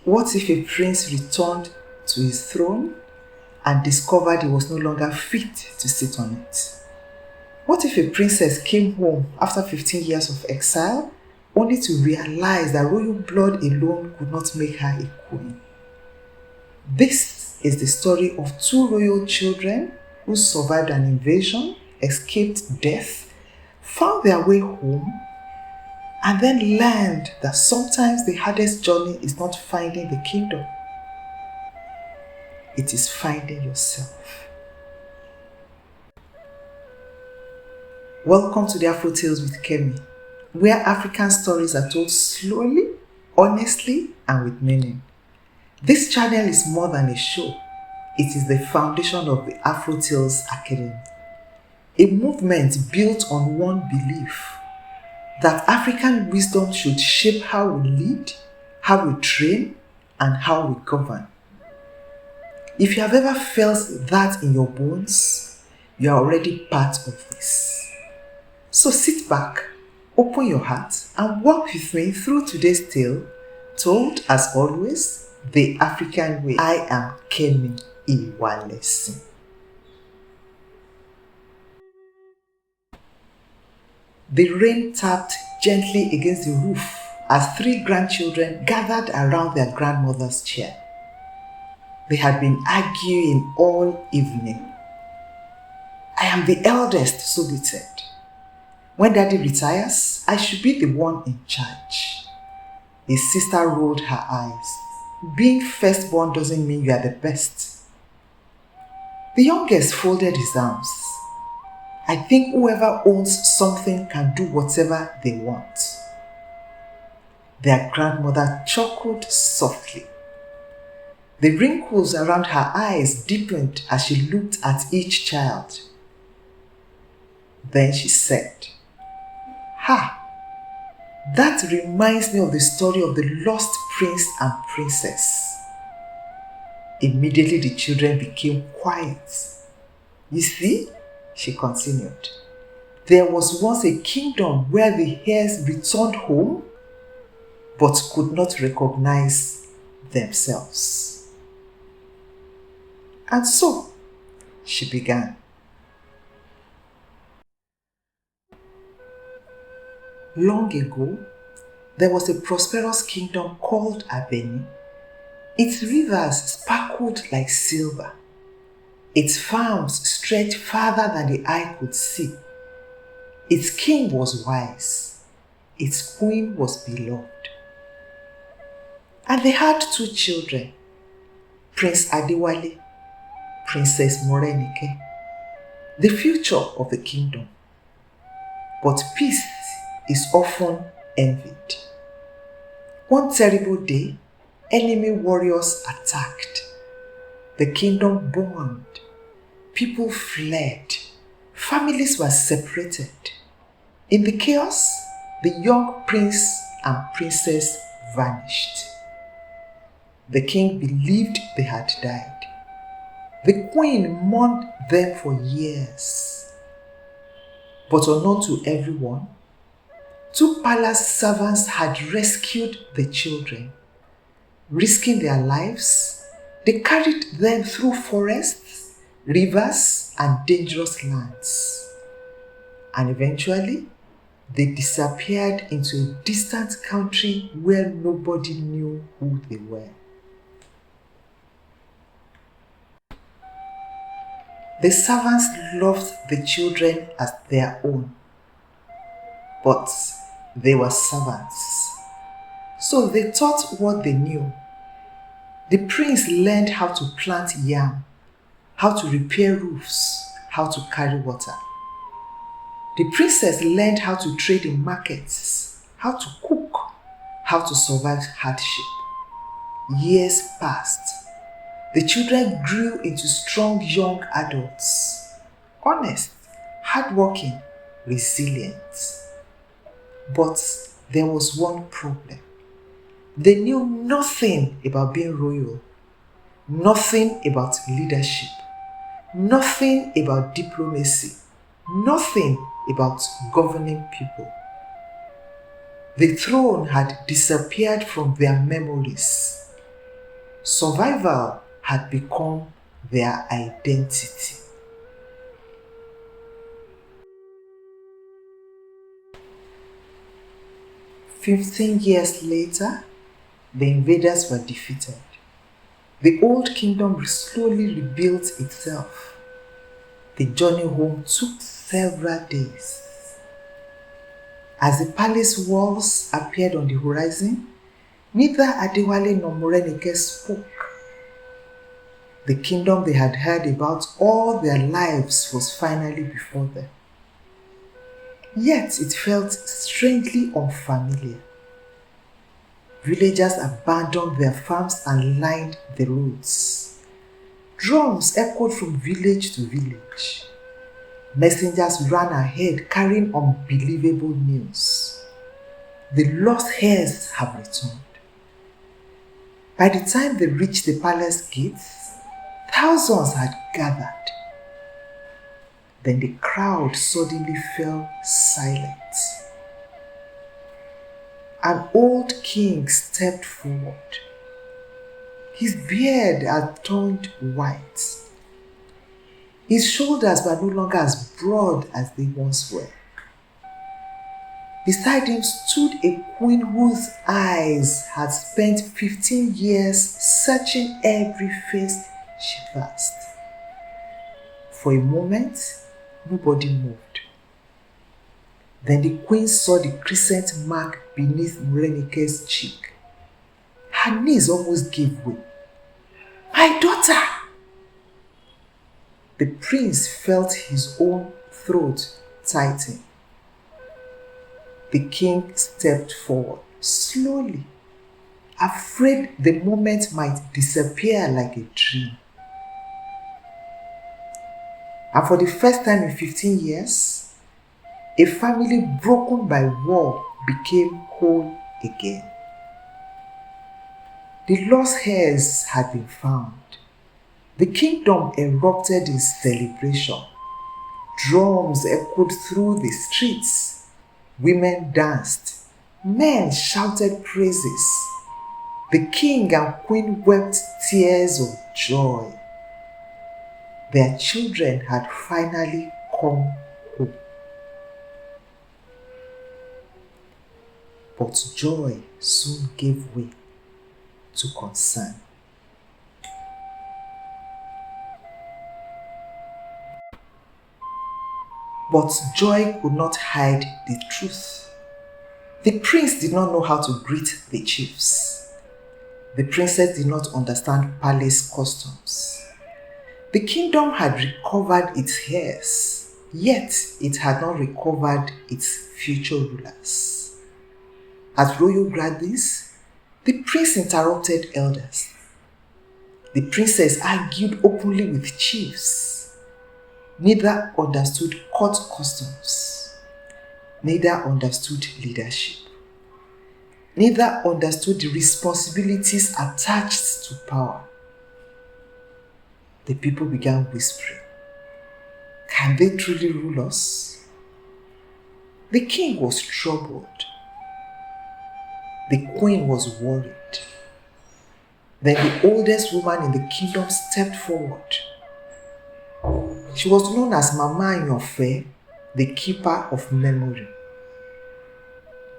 What if a prince returned to his throne and discovered he was no longer fit to sit on it? What if a princess came home after 15 years of exile only to realize that royal blood alone could not make her a queen? This is the story of two royal children who survived an invasion, escaped death, found their way home, and then learned that sometimes the hardest journey is not finding the kingdom. It is finding yourself. Welcome to the Afro Tales with Kemi, where African stories are told slowly, honestly, and with meaning. This channel is more than a show. It is the foundation of the Afro Tales Academy, a movement built on one belief: that African wisdom should shape how we lead, how we train, and how we govern. If you have ever felt that in your bones, you are already part of this. So sit back, open your heart, and walk with me through today's tale, told as always, the African way. I am Kemi Iwalesi. The rain tapped gently against the roof as three grandchildren gathered around their grandmother's chair. They had been arguing all evening. I am the eldest, so they said. When Daddy retires, I should be the one in charge. His sister rolled her eyes. Being firstborn doesn't mean you are the best. The youngest folded his arms. I think whoever owns something can do whatever they want. Their grandmother chuckled softly. The wrinkles around her eyes deepened as she looked at each child. Then she said, "Ha! That reminds me of the story of the lost prince and princess." Immediately the children became quiet. "You see," she continued, "there was once a kingdom where the heirs returned home but could not recognize themselves. And so, she began. Long ago, there was a prosperous kingdom called Abeni. Its rivers sparkled like silver. Its farms stretched farther than the eye could see. Its king was wise. Its queen was beloved. And they had two children, Prince Adewale, Princess Morenike, the future of the kingdom. But peace is often envied. One terrible day, enemy warriors attacked. The kingdom burned. People fled. Families were separated. In the chaos, the young prince and princess vanished. The king believed they had died. The queen mourned them for years. But unknown to everyone, two palace servants had rescued the children. Risking their lives, they carried them through forests, rivers, and dangerous lands. And eventually, they disappeared into a distant country where nobody knew who they were. The servants loved the children as their own, but they were servants, so they taught what they knew. The prince learned how to plant yam, how to repair roofs, how to carry water. The princess learned how to trade in markets, how to cook, how to survive hardship. Years passed. The children grew into strong young adults, honest, hardworking, resilient. But there was one problem. They knew nothing about being royal, nothing about leadership, nothing about diplomacy, nothing about governing people. The throne had disappeared from their memories. Survival had become their identity. "15 years later, the invaders were defeated. The old kingdom slowly rebuilt itself. The journey home took several days. As the palace walls appeared on the horizon, neither Adewale nor Morenike spoke. The kingdom they had heard about all their lives was finally before them. Yet it felt strangely unfamiliar. Villagers abandoned their farms and lined the roads. Drums echoed from village to village. Messengers ran ahead carrying unbelievable news. The lost heirs have returned. By the time they reached the palace gates, thousands had gathered. Then the crowd suddenly fell silent. An old king stepped forward. His beard had turned white. His shoulders were no longer as broad as they once were. Beside him stood a queen whose eyes had spent 15 years searching every face she passed. For a moment, nobody moved. Then the queen saw the crescent mark beneath Morenike's cheek. Her knees almost gave way. "My daughter!" The prince felt his own throat tighten. The king stepped forward slowly, afraid the moment might disappear like a dream. And for the first time in 15 years, a family broken by war became whole again. The lost heirs had been found. The kingdom erupted in celebration. Drums echoed through the streets. Women danced. Men shouted praises. The king and queen wept tears of joy. Their children had finally come home. But joy soon gave way to concern. But joy could not hide the truth. The prince did not know how to greet the chiefs. The princess did not understand palace customs. The kingdom had recovered its heirs, yet it had not recovered its future rulers. At royal gatherings, the prince interrupted elders. The princess argued openly with chiefs. Neither understood court customs. Neither understood leadership. Neither understood the responsibilities attached to power. The people began whispering, "Can they truly rule us?" The king was troubled. The queen was worried. Then the oldest woman in the kingdom stepped forward. She was known as Mama Anyofe, the keeper of memory,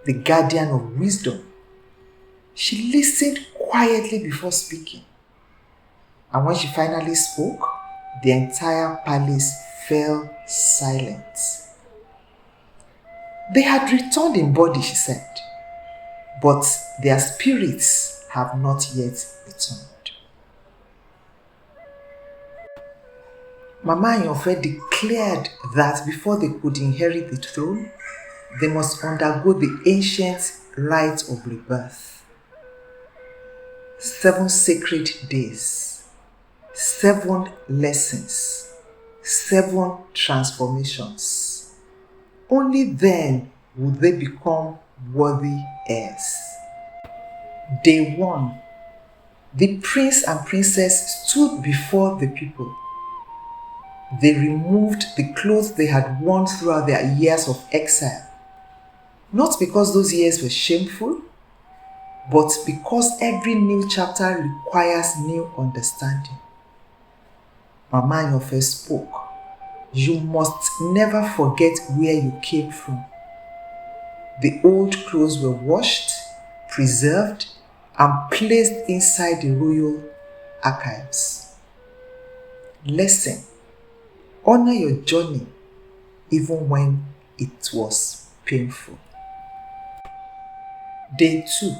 the guardian of wisdom. She listened quietly before speaking. And when she finally spoke, the entire palace fell silent. "They had returned in body," she said, "but their spirits have not yet returned." Mama Anyofe declared that before they could inherit the throne, they must undergo the ancient rite of rebirth. 7 sacred days, 7 lessons, 7 transformations. Only then would they become worthy heirs. Day 1, the prince and princess stood before the people. They removed the clothes they had worn throughout their years of exile. Not because those years were shameful, but because every new chapter requires new understanding. Mama Nyofe spoke. You must never forget where you came from. The old clothes were washed, preserved, and placed inside the royal archives. Lesson: honor your journey even when it was painful. Day 2.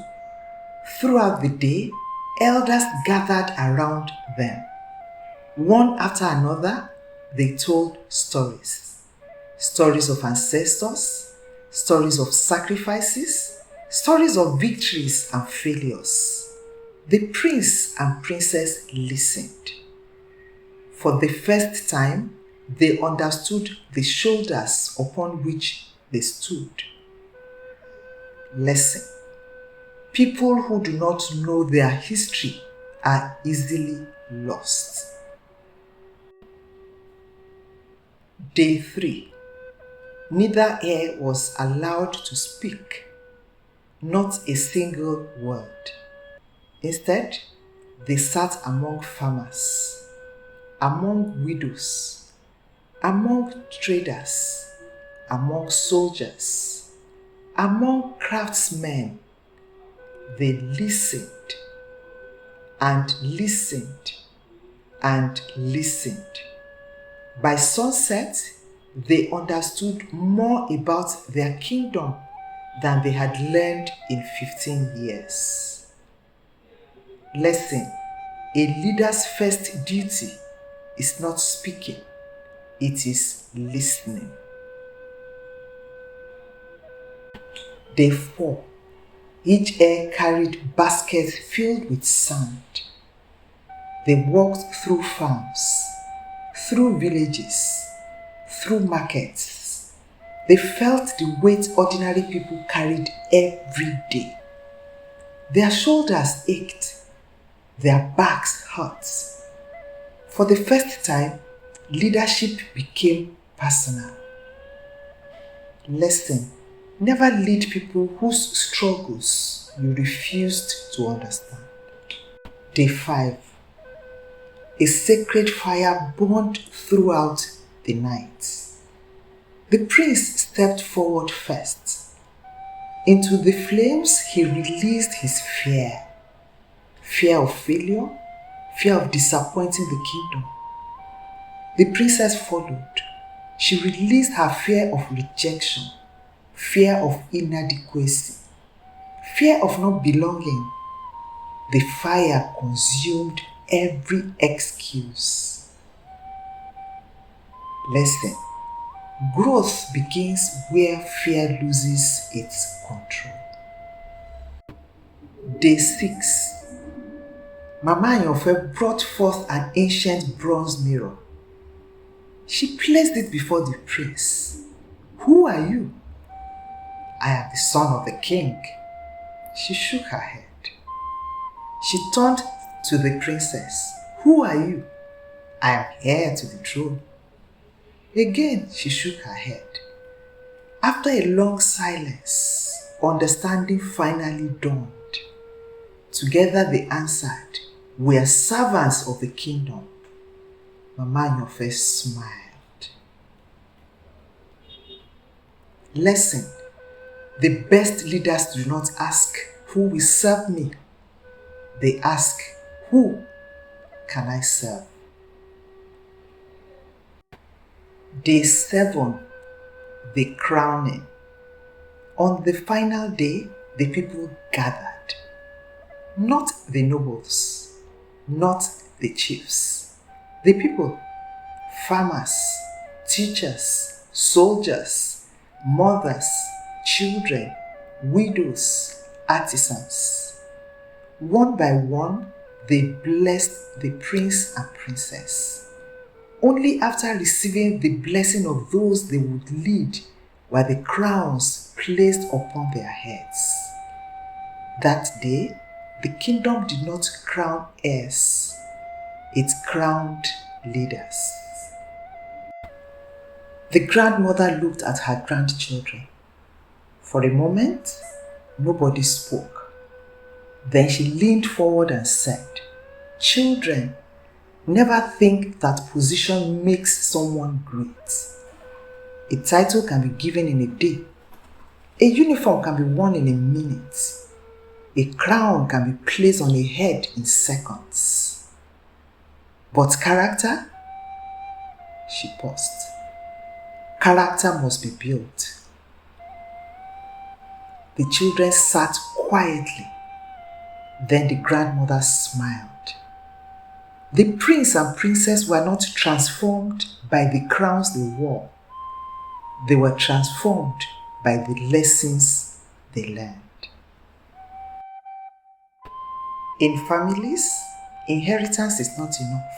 Throughout the day, elders gathered around them. One after another, they told stories. Stories of ancestors, stories of sacrifices, stories of victories and failures. The prince and princess listened. For the first time, they understood the shoulders upon which they stood. Lesson: people who do not know their history are easily lost. Day 3. Neither ear was allowed to speak, not a single word. Instead, they sat among farmers, among widows, among traders, among soldiers, among craftsmen. They listened and listened and listened. By sunset, they understood more about their kingdom than they had learned in 15 years. Lesson: a leader's first duty is not speaking, it is listening. Day 4. Each ear carried baskets filled with sand. They walked through farms, through villages, through markets. They felt the weight ordinary people carried every day. Their shoulders ached, their backs hurt. For the first time, leadership became personal. Lesson: never lead people whose struggles you refused to understand. Day 5. A sacred fire burned throughout the night. The prince stepped forward first. Into the flames, he released his fear. Fear of failure, fear of disappointing the kingdom. The princess followed. She released her fear of rejection, fear of inadequacy, fear of not belonging. The fire consumed every excuse. Lesson: growth begins where fear loses its control. Day 6. Mama Nyofe brought forth an ancient bronze mirror. She placed it before the prince. Who are you? I am the son of the king. She shook her head. She turned to the princess. Who are you? I am heir to the throne. Again, she shook her head. After a long silence, understanding finally dawned. Together they answered, we are servants of the kingdom. Mama Nyofe smiled. Lesson: the best leaders do not ask, who will serve me? They ask, who can I serve? Day 7. The crowning. On the final day, the people gathered. Not the nobles, not the chiefs. The people: farmers, teachers, soldiers, mothers, children, widows, artisans. One by one, they blessed the prince and princess. Only after receiving the blessing of those they would lead were the crowns placed upon their heads. That day, the kingdom did not crown heirs, it crowned leaders. The grandmother looked at her grandchildren. For a moment, nobody spoke. Then she leaned forward and said, "Children, never think that position makes someone great. A title can be given in a day. A uniform can be worn in a minute. A crown can be placed on a head in seconds. But character?" She paused. "Character must be built." The children sat quietly. Then the grandmother smiled. The prince and princess were not transformed by the crowns they wore. They were transformed by the lessons they learned. In families, inheritance is not enough.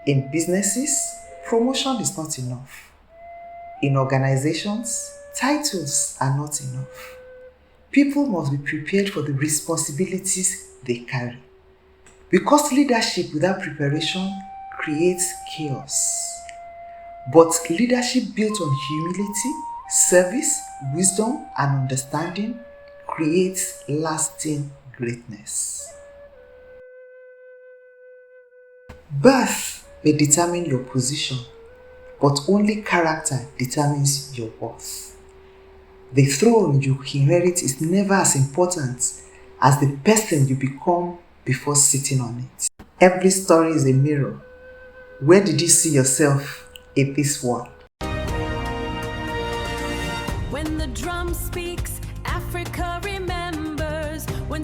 In businesses, promotion is not enough. In organizations, titles are not enough. People must be prepared for the responsibilities they carry. Because leadership without preparation creates chaos. But leadership built on humility, service, wisdom, and understanding creates lasting greatness. Birth may determine your position, but only character determines your worth. The throne you inherit is never as important as the person you become before sitting on it. Every story is a mirror. Where did you see yourself in this world? When the drum speaks, Africa remembers. When